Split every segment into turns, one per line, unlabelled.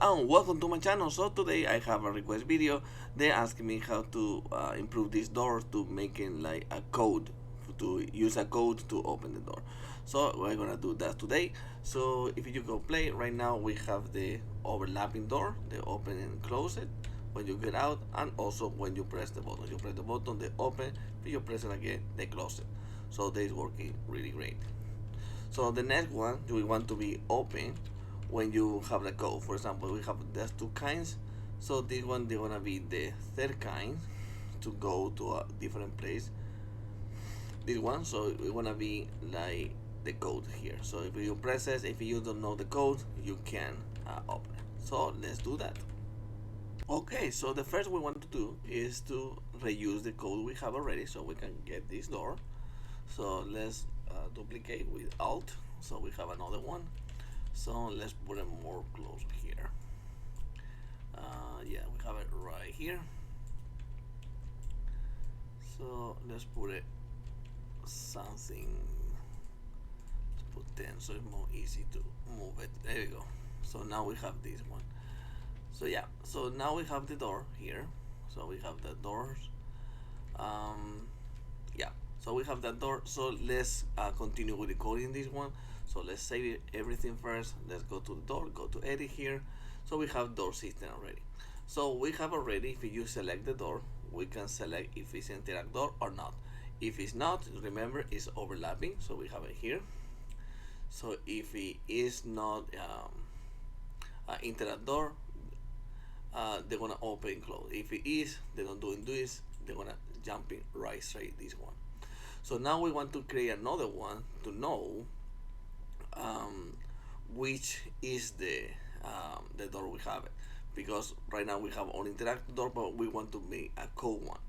and welcome to my channel. So today I have a request video. They asking me how to improve this door to making like a code, to use a code to open the door. So we're gonna do that today. So if you go play right now, we have the overlapping door, the open and close it when you get out, and also when you press the button. You press the button, they open. If you press it again, they close it. So this is working really great. So the next one, we want to be open when you have the code. For example, we have these two kinds. So this one, they're gonna be the third kind to go to a different place. This one, so it's gonna be like the code here. So if you press it, if you don't know the code, you can open it. So let's do that. Okay, so the first we want to do is to reuse the code we have already, so we can get this door. So let's duplicate with Alt. So we have another one. So let's put it more close here. Yeah, we have it right here. So let's put it something. Let's put 10 so it's more easy to move it. There we go. So now we have this one. So yeah, so now we have the door here. So we have the doors. Yeah, so we have that door. So let's continue with decoding this one. So let's save everything first. Let's go to the door, go to edit here. So we have door system already. So we have already, if you select the door, we can select if it's interact door or not. If it's not, remember it's overlapping. So we have it here. So if it is not interact door, they're gonna open and close. If it is, they're not doing this, they're gonna jump in right straight this one. So now we want to create another one to know which is the door we have it, because right now we have only interactive door, but we want to make a code one.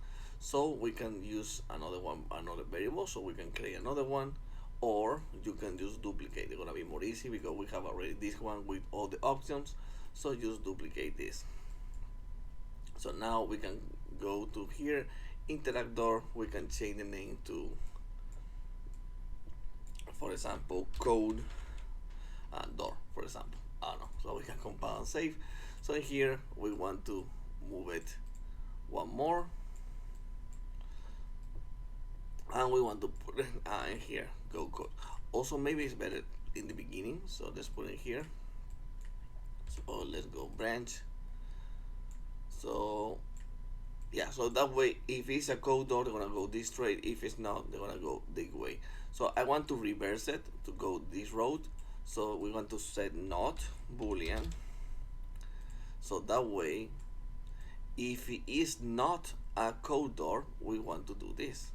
So we can use another one, another variable, so we can create another one, or you can just duplicate. It's gonna be more easy because we have already this one with all the options. So just duplicate this. So now we can go to here, interact door. We can change the name to, for example, code door, for example. I don't know. So we can compile and save. So in here we want to move it one more, and we want to put it in here, go code. Also, maybe it's better in the beginning. So let's put it here. So let's go branch. So yeah, so that way if it's a code door, they're gonna go this straight. If it's not, they're gonna go this way. So I want to reverse it to go this road. So we want to set not boolean. So that way, if it is not a code door, we want to do this.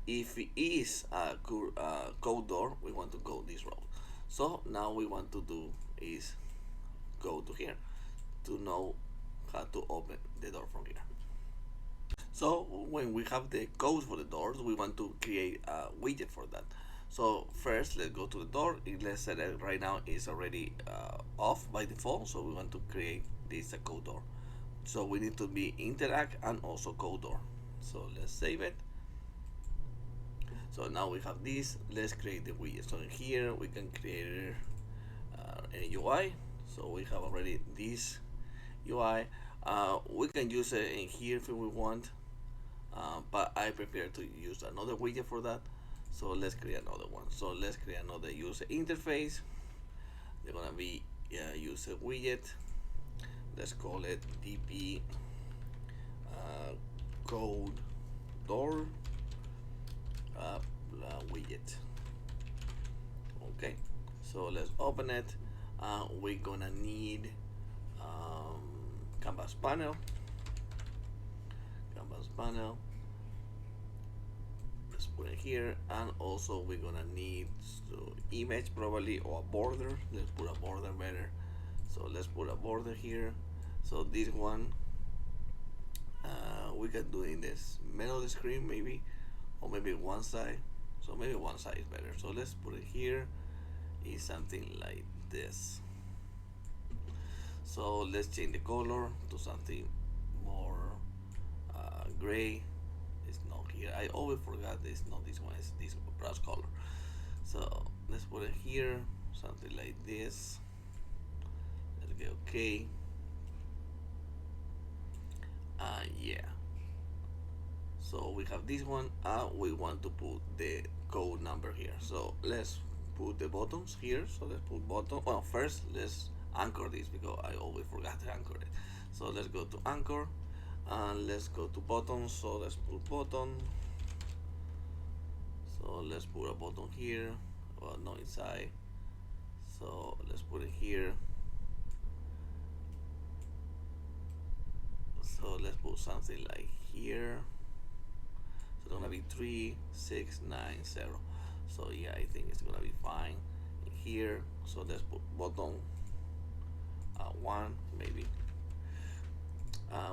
If it is a code door, we want to go this road. So now we want to do is go to here to know how to open the door from here. So when we have the code for the doors, we want to create a widget for that. So first, let's go to the door. Let's say that right now it's already off by default. So we want to create this a code door. So we need to be interact and also code door. So let's save it. So now we have this. Let's create the widget. So in here we can create a UI. So we have already this UI. We can use it in here if we want, but I prefer to use another widget for that. So let's create another one. So let's create another user interface. They're gonna be user widget. Let's call it DP code door widget. Okay, so let's open it. We're gonna need canvas panel. Let's put it here, and also we're gonna need image probably, or a border. Let's put a border better. So let's put a border here. So this one we can do in this middle of the screen maybe, or maybe one side. So maybe one side is better. So let's put it here. Is something like this. So let's change the color to something more gray. It's not here. I always forgot this. Not this one. It's this brush color. So let's put it here. Something like this. Let's click OK. Yeah. So we have this one. We want to put the code number here. So let's put the buttons here. So let's put button. Well, first let's anchor this because I always forgot to anchor it. So let's go to anchor and let's go to buttons. So let's put button. So let's put a button here. Well, no, inside. So let's put it here. So let's put something like here. So it's gonna be 3690. So yeah, I think it's gonna be fine here. So let's put button 1 maybe.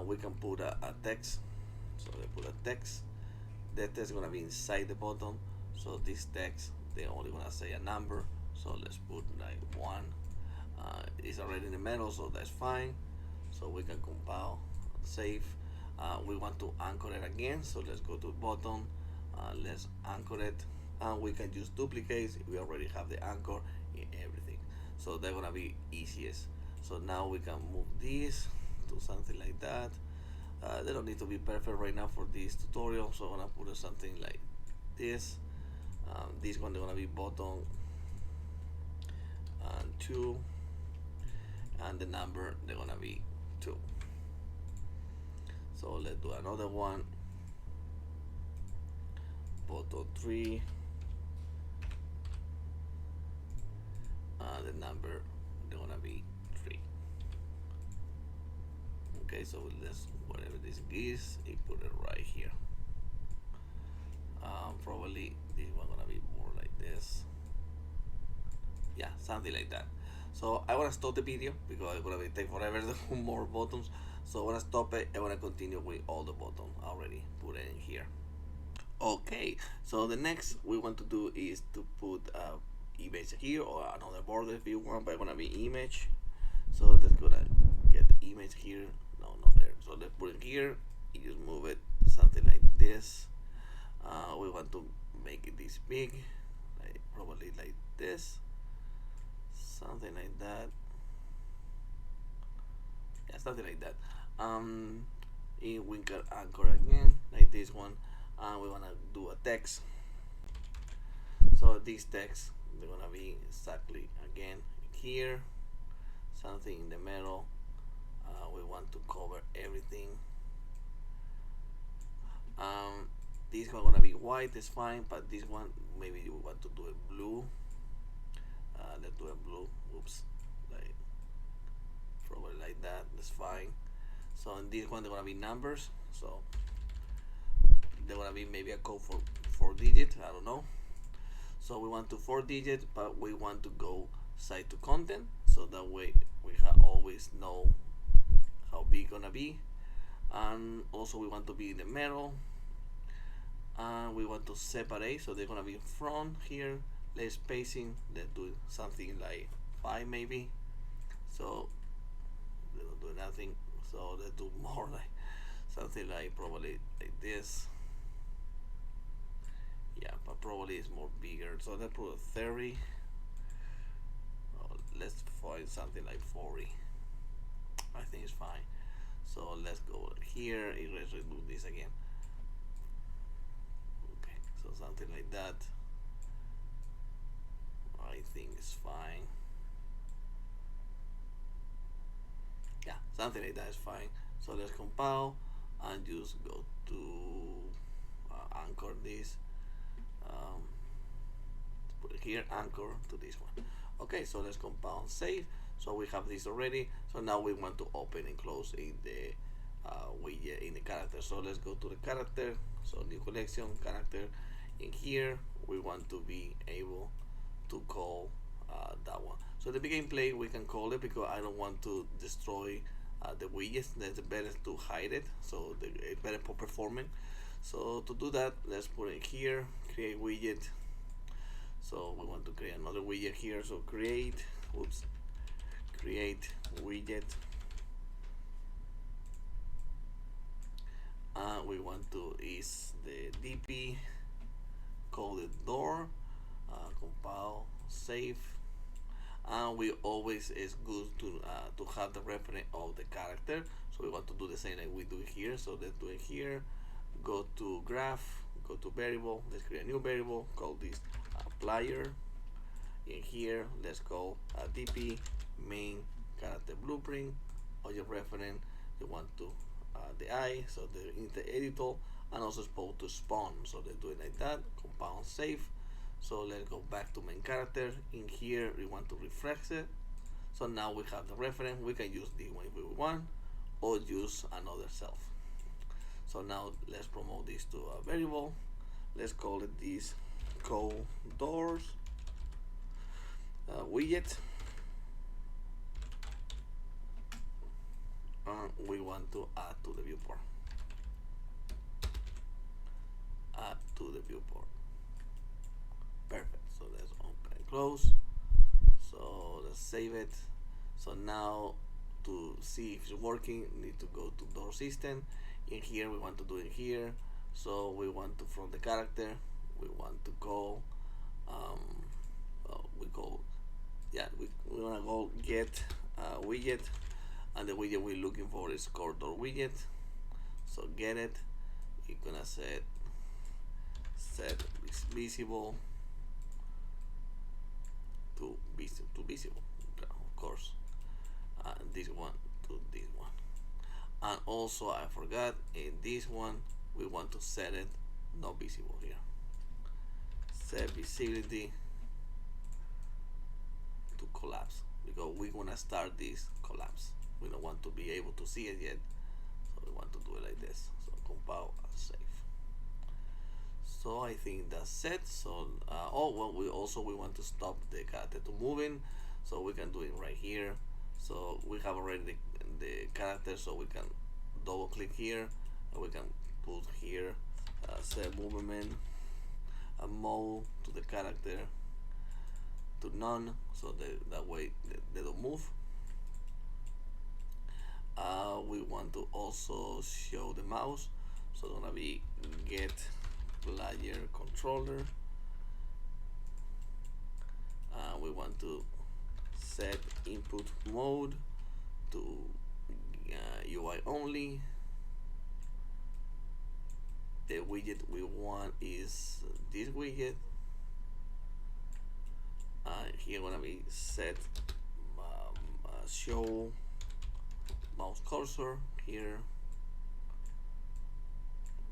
We can put a text. So let's put a text. That text is gonna be inside the button. So this text they only gonna say a number. So let's put like 1. It's already in the middle, so that's fine. So we can compile, save. We want to anchor it again, so let's go to button. Let's anchor it. We can use duplicates. We already have the anchor in everything, so they're gonna be easiest. So now we can move this to something like that. They don't need to be perfect right now for this tutorial, so I'm gonna put something like this. This one they're gonna be button 2, and the number they're gonna be 2. So let's do another one. Button 3. The number they're gonna be 3. Okay, so let's whatever this is, it put it right here. Probably this one gonna be more like this. Yeah, something like that. So I wanna stop the video because it's gonna take forever to put more buttons. So I wanna stop it. I wanna continue with all the buttons already put in here. Okay, so the next we want to do is to put image here or another border if you want, but it's gonna be image. So let's gonna get image here. No, not there. So let's put it here. You just move it something like this. We want to make it this big, like probably like this, something like that. Yeah, something like that. We can anchor again like this one. We wanna do a text. So this text they're gonna be exactly again here, something in the middle. We want to cover everything. This one gonna be white, is fine, but this one maybe we want to do it blue. Let's do it blue. Oops, like probably like that. That's fine. So in this one they're gonna be numbers. So they're gonna be maybe a code for 4-digit. I don't know. So we want to 4-digit, but we want to go side to content, so that way we always know how big gonna be. And also we want to be in the middle. And we want to separate, so they're gonna be in front here. Let's spacing. Let's do something like 5 maybe. So they don't do nothing. So let's do more like something like probably like this. Yeah, but probably it's more bigger. So let's put a 30. Let's find something like 40. I think it's fine. So let's go here. Let's do this again. Okay, so something like that. I think it's fine. Yeah, something like that is fine. So let's compile and just go to anchor this. Put it here, anchor to this one. Okay, so let's compile and save. So we have this already. So now we want to open and close in the widget in the character. So let's go to the character. So new collection character. In here we want to be able to call that one. So the begin play we can call it because I don't want to destroy the widgets. That's better to hide it, so it's better for performing. So to do that, let's put it here, create widget. So we want to create another widget here. So create widget. We want to is the DP, call it door, compile, save. and we always is good to have the reference of the character. So we want to do the same like we do here. So let's do it here. Go to graph, go to variable. Let's create a new variable. Call this player. In here, let's call DP main character blueprint. Object reference. You want to the eye, so the editor, and also supposed to spawn. So let's do it like that. Compound save. So let's go back to main character. In here, we want to refresh it. So now we have the reference. We can use this one if we want, or use another self. So now let's promote this to a variable. Let's call it this code doors widget. And we want to add to the viewport. Add to the viewport. Perfect. So let's open and close. So let's save it. So now to see if it's working, need to go to door system. In here we want to do it here. So we want to, from the character, we want to call we want to go get widget, and the widget we're looking for is corridor widget. So get it. You're gonna set visible to visible, of course. This one to this one, and also I forgot in this one we want to set it not visible here. Set visibility to collapse, because we want to start this collapse. We don't want to be able to see it yet, so we want to do it like this. So compile and save. So I think that's it. So we want to stop the character to moving, so we can do it right here. So we have already the character, so we can double click here, and we can put here set movement mode to the character to none, so that way they don't move. We want to also show the mouse, so it's gonna be get player controller. We want to set input mode to UI only. The widget we want is this widget. Here gonna be set show mouse cursor here.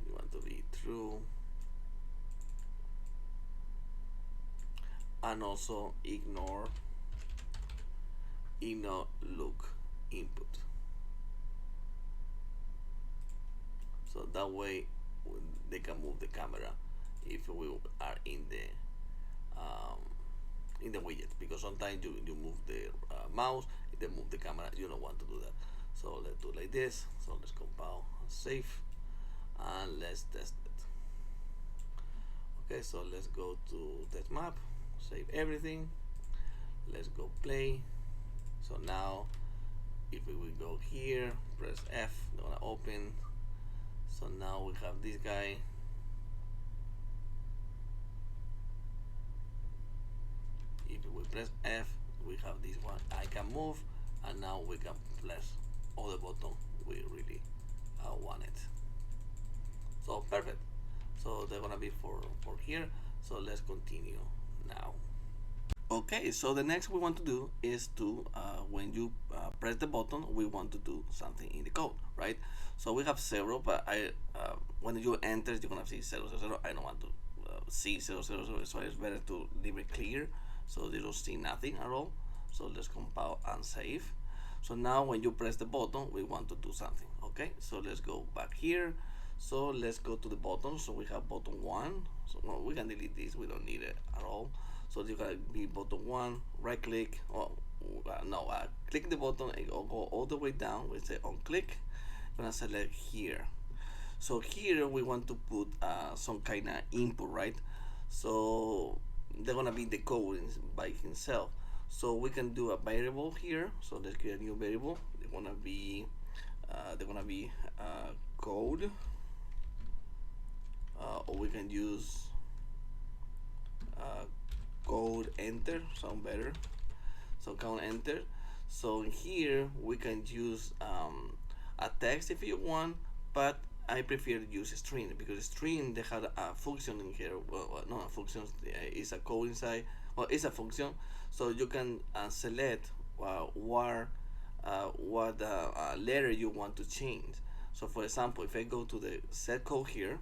We want to be true, and also ignore look input. So that way they can move the camera if we are in the widget, because sometimes you move the mouse, they move the camera. You don't want to do that. So let's do like this. So let's compile and save, and let's test it. Okay, so let's go to test map, save everything. Let's go play. So now if we will go here, press F, they're gonna open. So now we have this guy. If we press F, we have this one. I can move, and now we can press all the button we really want it. So perfect. So they're gonna be for here. So let's continue now. Okay, so the next we want to do is to when you press the button, we want to do something in the code, right? So we have 0, but when you enter, you're gonna see 0, 0, 0. I don't want to see 0, 0, 0, so it's better to leave it clear, so they don't see nothing at all. So let's compile and save. So now when you press the button, we want to do something. Okay, so let's go back here. So let's go to the button. So we have button 1. So no, we can delete this, we don't need it at all. So you gotta be button 1, right click, click the button and go all the way down. We say on click, gonna select here. So here we want to put some kind of input, right? So they're gonna be the code by himself. So we can do a variable here. So let's create a new variable. They're gonna be code, or we can use code enter, sound better. So count enter. So here we can use a text if you want, but I prefer to use a string because string they have a function in here. Well, not a function, is a code inside. Well, it's a function, so you can select what letter you want to change. So for example, if I go to the set code here,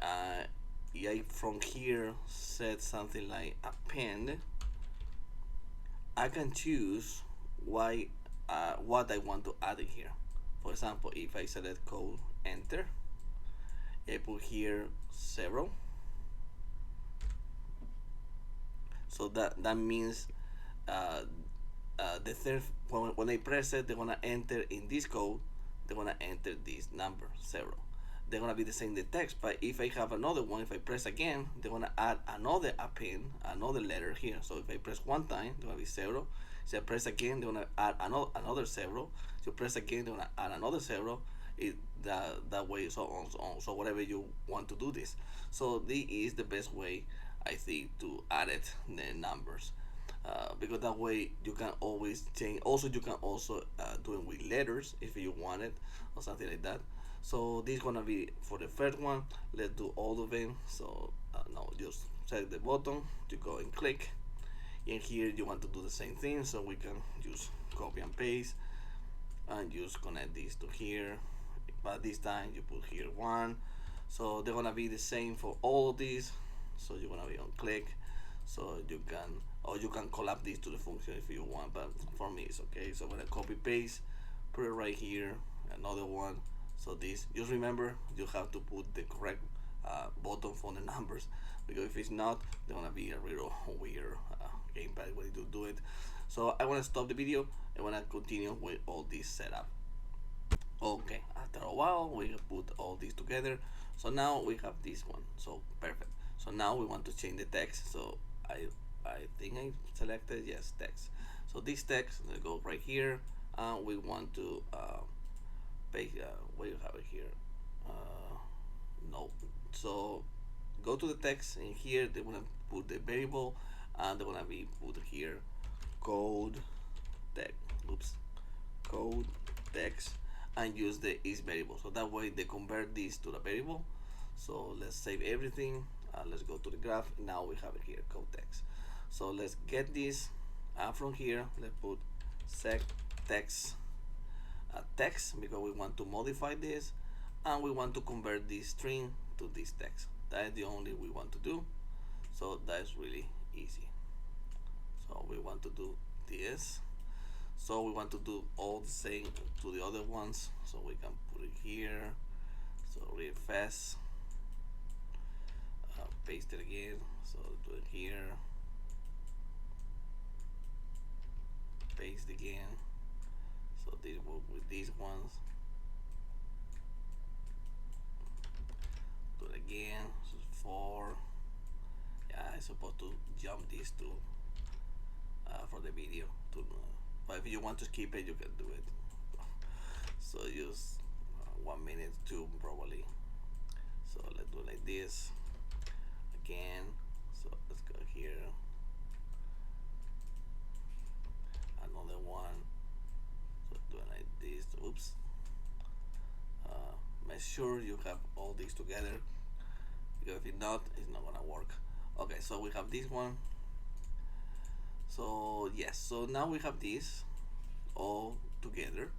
I from here set something like append. I can choose what I want to add in here. For example, if I select code enter, I put here 0. So that means the third when I press it, they're gonna enter in this code. They're gonna enter this number 0. They're gonna be the same the text, but if I have another one, if I press again, they're gonna add another append, another letter here. So if I press one time, they're gonna be 0. So I press again, they're gonna add another 0. So press again, they're gonna add another 0. That way, so on, so on. So whatever you want to do this. So this is the best way I think to add it the numbers. Because that way you can always change. Also, you can also do it with letters if you want it or something like that. So this is gonna be for the first one. Let's do all of them. So now just select the button. You go and click. And here you want to do the same thing. So we can just copy and paste and just connect this to here. But this time you put here 1. So they're gonna be the same for all of these. So you're gonna be on click. So you can, or you can collapse this to the function if you want. But for me it's okay. So I'm gonna copy paste, put it right here. Another one. So this, just remember, you have to put the correct button for the numbers, because if it's not, they're gonna be a real weird gamepad when you do it. So I want to stop the video. I want to continue with all this setup. Okay, after a while we put all this together. So now we have this one. So perfect. So now we want to change the text. So I think I selected yes text. So this text, let's go right here. We want to what do you have it here? No. So go to the text, and here they want to put the variable, and they want to be put here code text. Oops, code text, and use the is variable. So that way they convert this to the variable. So let's save everything. Let's go to the graph. Now we have it here code text. So let's get this from here. Let's put set text text, because we want to modify this and we want to convert this string to this text. That is the only we want to do. So that's really easy. So we want to do this. So we want to do all the same to the other ones. So we can put it here. So real fast. Paste it again. So do it here. Paste again. So this will with these ones. Do it again. So 4. Yeah, I'm supposed to jump these two for the video. But if you want to skip it, you can do it. So use 1 minute, 2 probably. So let's do it like this again. So let's go here. Another one. So do it like this. Oops. Make sure you have all these together, because if not, it's not gonna work. Okay, so we have this one. So yes, so now we have this all together.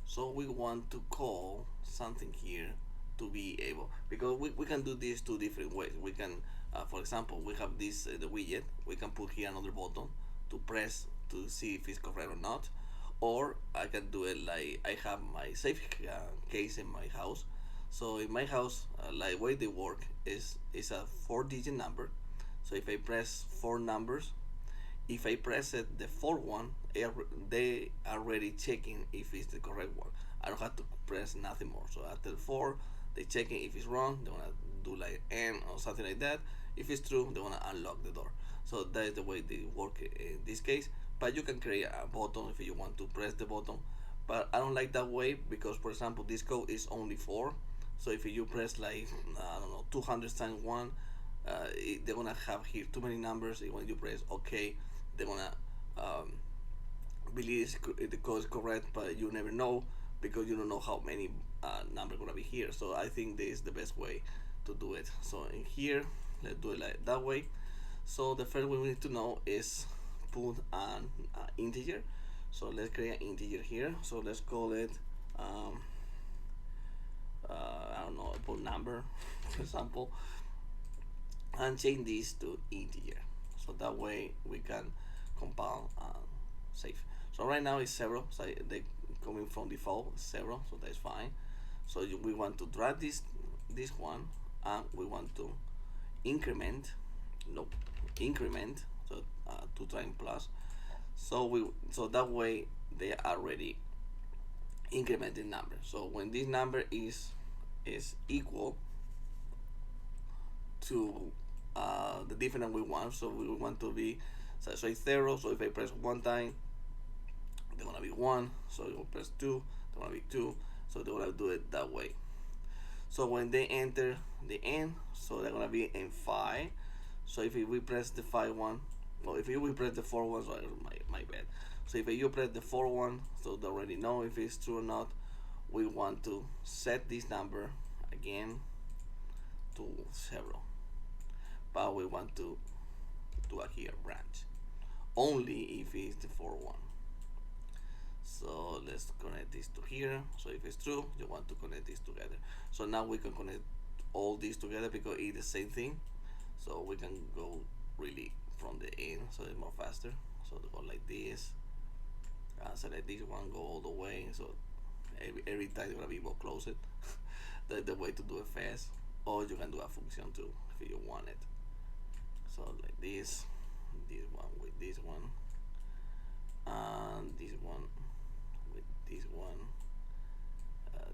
So we want to call something here to be able, because we can do this 2 different ways. We can, for example, we have this the widget. We can put here another button to press to see if it's correct or not. Or I can do it like I have my safe case in my house. So in my house, like the way they work is a 4-digit number. So if I press 4 numbers, if I press it the 4th one, they are already checking if it's the correct one. I don't have to press nothing more. So after 4, they checking if it's wrong. They wanna do like N or something like that. If it's true, they wanna unlock the door. So that is the way they work in this case. But you can create a button if you want to press the button. But I don't like that way, because for example this code is only 4. So if you press like I don't know 200 times 1, they're gonna have here too many numbers. And when you press OK, they're gonna believe the code is correct, but you never know because you don't know how many number gonna be here. So I think this is the best way to do it. So in here, let's do it like that way. So the first one we need to know is put an integer. So let's create an integer here. So let's call it I don't know, put number for example, and change this to integer. So that way we can compile and save. So right now it's 0, so they coming from default 0, so that's fine. So we want to drag this one, and we want to increment, nope, increment, so 2 times plus. So that way they are already incrementing number. So when this number is equal to the difference we want, so we want to be, so it's 0. So if I press 1 time, they're gonna be 1. So if I press 2, they're gonna be 2. So they're gonna do it that way. So when they enter the end, so they're gonna be in 5. So if we press the 5 one, well, if we press the 4 one, sorry, my bad. So if you press the 4 one, so they already know if it's true or not. We want to set this number again to 0, but we want to do a here branch only if it's the 4 one. So let's connect this to here. So if it's true, you want to connect this together. So now we can connect all these together because it's the same thing. So we can go really from the end, so it's more faster. So to go like this, select this one, go all the way. So every time you're gonna be able to close it. That's the way to do it fast. Or you can do a function too if you want it. So like this one with this one, and this one with this one,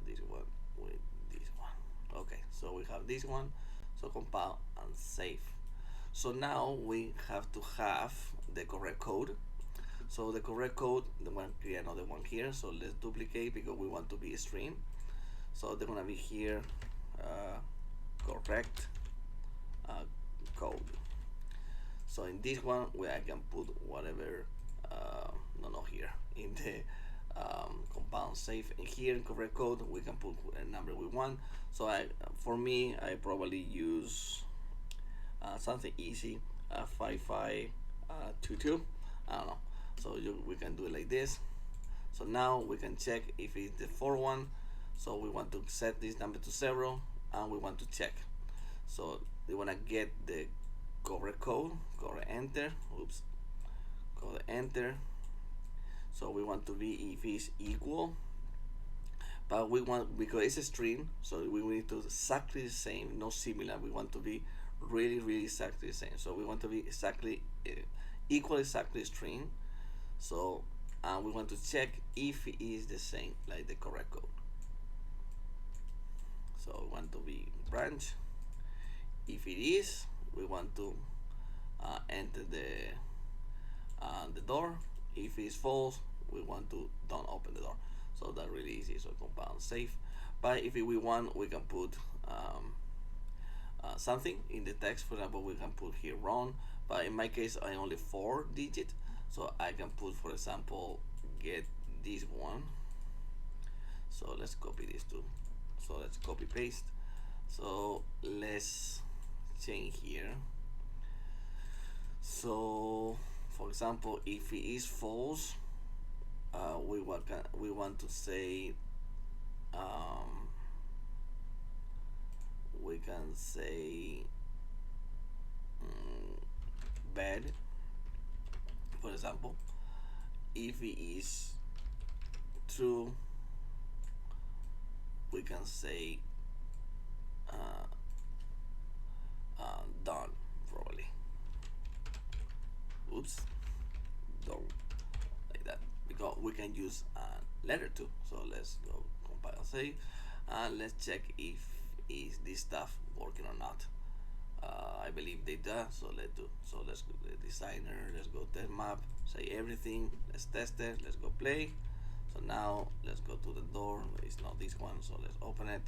this one with this one. Okay, so we have this one. So compile and save. So now we have to have the correct code. So the correct code, the one create another one here. So let's duplicate because we want to be a string. So they're gonna be here correct code. So in this one where I can put whatever no here in the compound save, and here in correct code we can put a number we want. So for me I probably use something easy, 5522, I don't know. So we can do it like this. So now we can check if it's the 4 one. So we want to set this number to 0, and we want to check. So we want to get the correct code, correct enter, oops, correct enter. So we want to be if it's equal, but we want, because it's a string, so we need to exactly the same, no similar. We want to be really exactly the same. So we want to be exactly equal, exactly string. So we want to check if it is the same like the correct code. So we want to be branch. If it is, we want to enter the door. If it's false, we want to don't open the door. So that's really easy. So compound save. But if we want, we can put something in the text. For example, we can put here wrong. But in my case, I only 4 digit. So I can put, for example, get this one. So let's copy this too. So let's copy paste. So let's change here. So for example, if it is false, we want to say we can say bad. For example, if it is true, we can say done, probably. Oops, don't like that, because we can use a letter too. So let's go compile save, and let's check if is this stuff working or not. I believe they do, so let's do. So let's go to the designer, let's go test map, say everything, let's test it, let's go play. So now let's go to the door. It's not this one, so let's open it.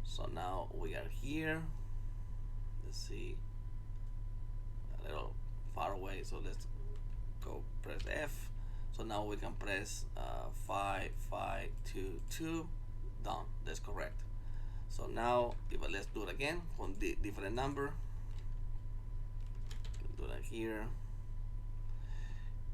So now we are here. Let's see, a little far away. So let's go press F. So now we can press 5 5 2 2. Done. That's correct. So now if let's do it again on the different number. Do that here.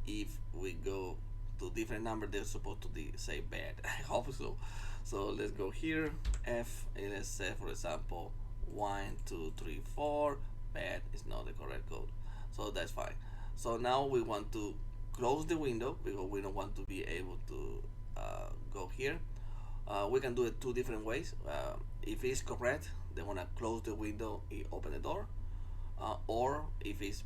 If we go to different number, they're supposed to say bad. I hope so. So let's go here, F, and let's say for example 1 2 3 4. Bad is not the correct code, so that's fine. So now we want to close the window because we don't want to be able to go here. We can do it two different ways. If it's correct, they want to close the window and open the door. Or if it's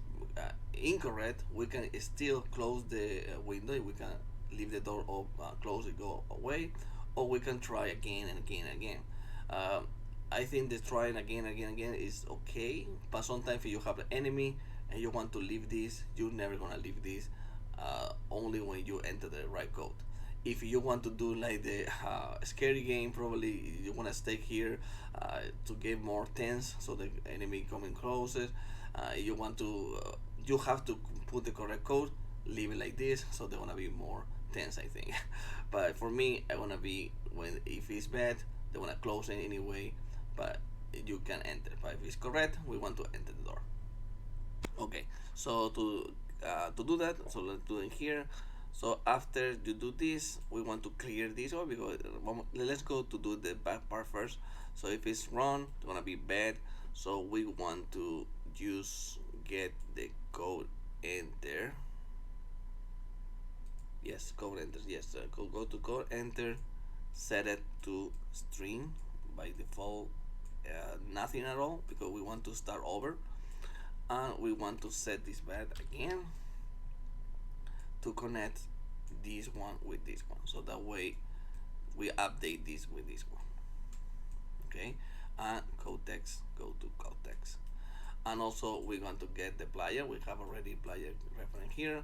incorrect, we can still close the window. We can leave the door open, close it, go away, or we can try again and again and again. I think the trying again and again and again is okay, but sometimes if you have an enemy and you want to leave this, you're never gonna leave this. Only when you enter the right code. If you want to do like the scary game, probably you want to stay here to get more tense, so the enemy coming closer. You want to, you have to put the correct code, leave it like this, so they want to be more tense, I think. But for me, I want to be when if it's bad, they want to close it anyway, but you can enter. But if it's correct, we want to enter the door. Okay, so to do that, so let's do it here. So after you do this, we want to clear this one because let's go to do the back part first. So if it's wrong, it's gonna be bad. So we want to use get the code enter. Yes, code enter. Yes, go to code enter. Set it to string by default. Nothing at all because we want to start over, and we want to set this back again to connect this one with this one, so that way we update this with this one. Okay, and code text, go to code text, and also we want to get the player. We have already player reference here,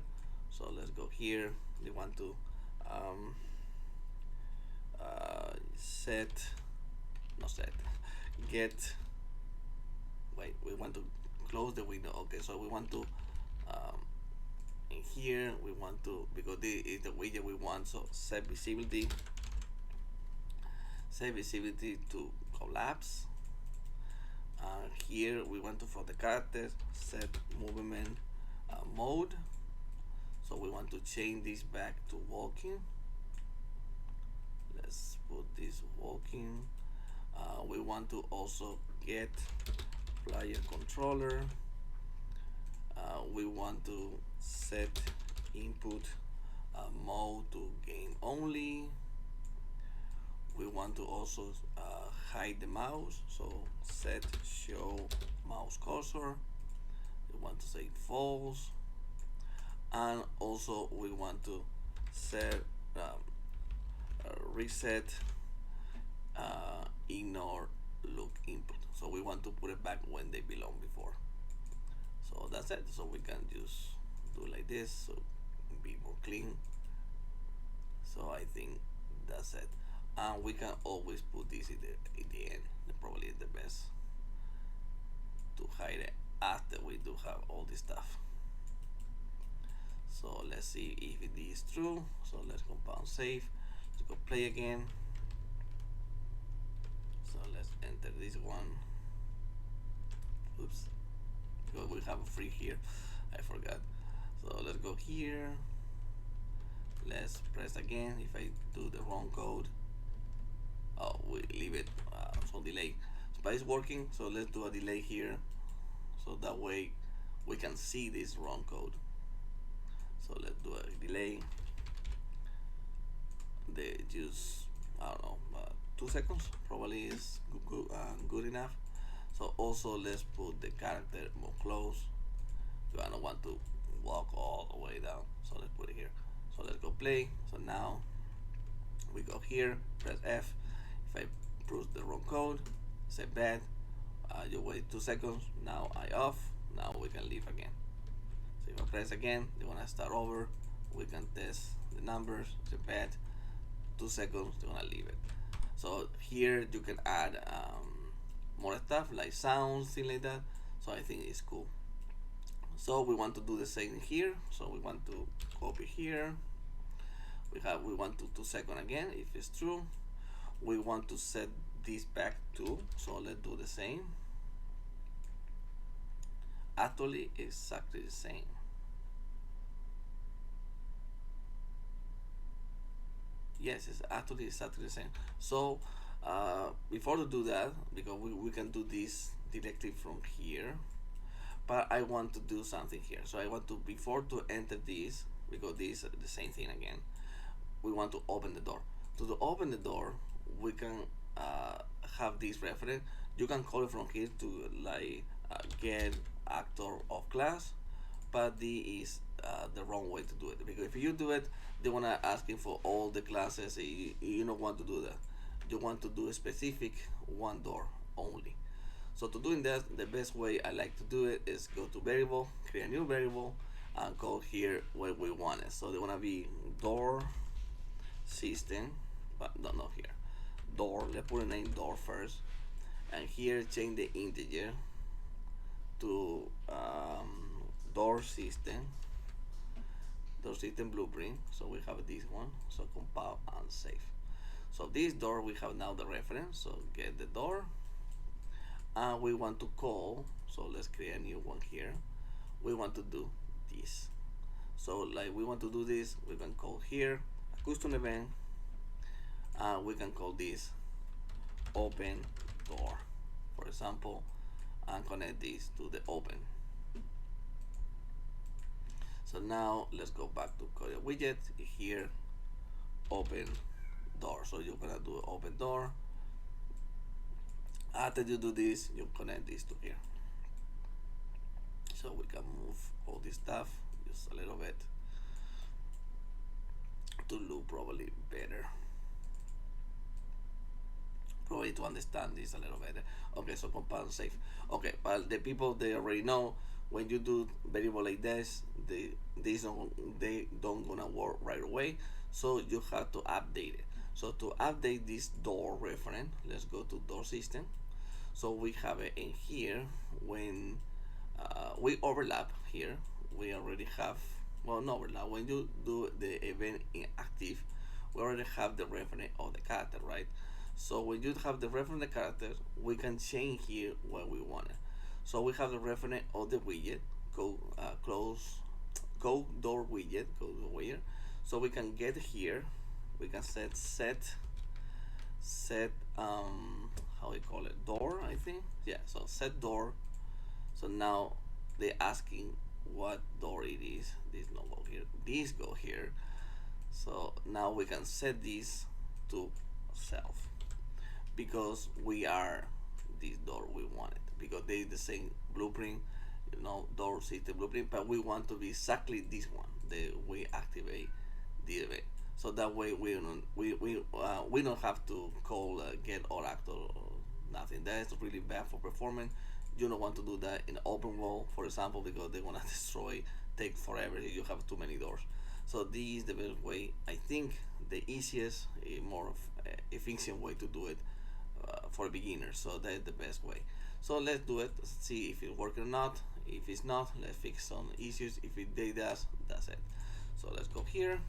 so let's go here. We want to set, not set, get. Wait, we want to close the window. Okay, so we want to in here we want to, because this is the widget we want, so set visibility to collapse. Here we want to, for the characters, set movement mode, so we want to change this back to walking. Let's put this walking. We want to also get player controller. We want to set input mode to game only. We want to also hide the mouse, so set show mouse cursor. We want to say false, and also we want to set reset ignore look input, so we want to put it back when they belong before. So that's it. So we can just do like this, so be more clean. So I think that's it. And we can always put this in the end. Probably the best to hide it after we do have all this stuff. So let's see if it is true. So let's compound save. Let's go play again. So let's enter this one. Oops. Because we have a free here. I forgot. So let's go here. Let's press again. If I do the wrong code, oh, we leave it so delay. But it's working. So let's do a delay here, so that way we can see this wrong code. So let's do a delay. They just, I don't know, 2 seconds probably is good enough. So also let's put the character more close. I don't want to walk all the way down, so let's put it here. So let's go play. So now we go here, press F. If I press the wrong code, say bad, you wait 2 seconds. Now I off. Now we can leave again. So if I press again, they want to start over. We can test the numbers. Say bad, 2 seconds. They want to leave it. So here you can add more stuff like sounds, things like that. So I think it's cool. So we want to do the same here. So we want to copy here. We want to 2 seconds again if it's true. We want to set this back to, so let's do the same. Actually exactly the same. Yes, it's actually exactly the same. So before to do that, because we can do this directly from here, but I want to do something here. So I want to, before to enter this, because this is the same thing again, we want to open the door. To open the door, we can have this reference. You can call it from here to like get actor of class, but this is the wrong way to do it, because if you do it, they wanna asking for all the classes. You don't want to do that. You want to do a specific one door only. So to doing that, the best way I like to do it is go to variable, create a new variable, and go here where we want it. So they wanna be door system, but not here. Door. Let's put a name door first, and here change the integer to door system. Door system blueprint. So we have this one. So compile and save. So this door we have now the reference. So get the door, and we want to call. So let's create a new one here. We want to do this. So like we want to do this, we can call here a custom event. We can call this open door, for example, and connect this to the open. So now let's go back to code widget here, open door. So you're gonna do open door. After you do this, you connect this to here. So we can move all this stuff just a little bit to look probably better. Probably to understand this a little better. Okay, so compile and save. Okay, but the people, they already know when you do variable like this, they don't gonna work right away. So you have to update it. So to update this door reference, let's go to door system. So we have it in here. When we overlap here, we already have, well, no overlap. When you do the event in active, we already have the reference of the character, right? So when you have the reference of the character, we can change here what we want it. So we have the reference of the widget. Go go door widget. Go to here. So we can get here. We can set how we call it, door, I think. Yeah. So set door. So now they're asking what door it is. This no go here. This go here. So now we can set this to self, because we are this door we want it, because they the same blueprint, door system blueprint, but we want to be exactly this one. We activate the event, so that way we don't have to call get or actor or nothing. That's really bad for performance. You don't want to do that in open world, for example, because they want to destroy, take forever if you have too many doors. So this is the best way, I think, the easiest, more efficient way to do it for beginners. So that's the best way. So let's do it, see if it works or not. If it's not, let's fix some issues. If it does, that's it. So let's go here.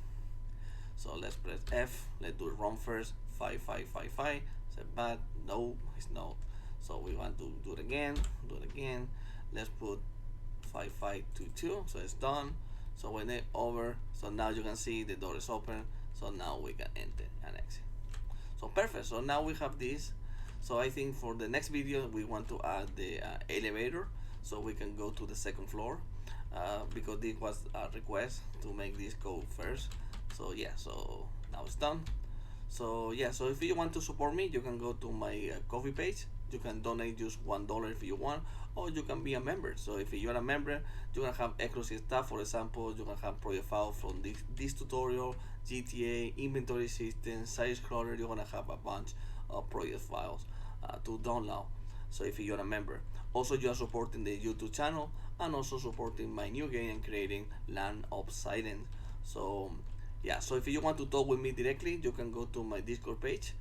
So let's press F. Let's do run first. 5555. Say bad. No, it's not. So we want to do it again. Do it again. Let's put 5522. So it's done. So when they over, so now you can see the door is open. So now we can enter and exit. So perfect. So now we have this. So I think for the next video we want to add the elevator, so we can go to the second floor, because this was a request to make this go first. So yeah, so now it's done. So yeah, so if you want to support me, you can go to my coffee page. You can donate just $1 if you want, or you can be a member. So if you're a member, you can have exclusive stuff. For example, you can have project file from this tutorial, GTA, inventory system, side scroller. You're gonna have a bunch of project files to download. So if you're a member, also you are supporting the YouTube channel and also supporting my new game and creating Land of Silence. So yeah, so if you want to talk with me directly, you can go to my Discord page.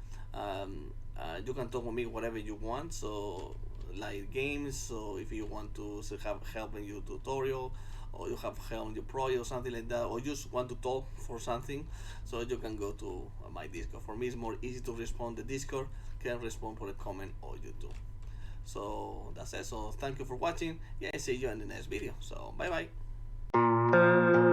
You can talk with me whatever you want. So like games. So if you want to have help in your tutorial, or you have help in your project or something like that, or just want to talk for something, so you can go to my Discord. For me, it's more easy to respond the Discord can respond for a comment or YouTube. So that's it. So thank you for watching. Yeah, see you in the next video. So bye bye.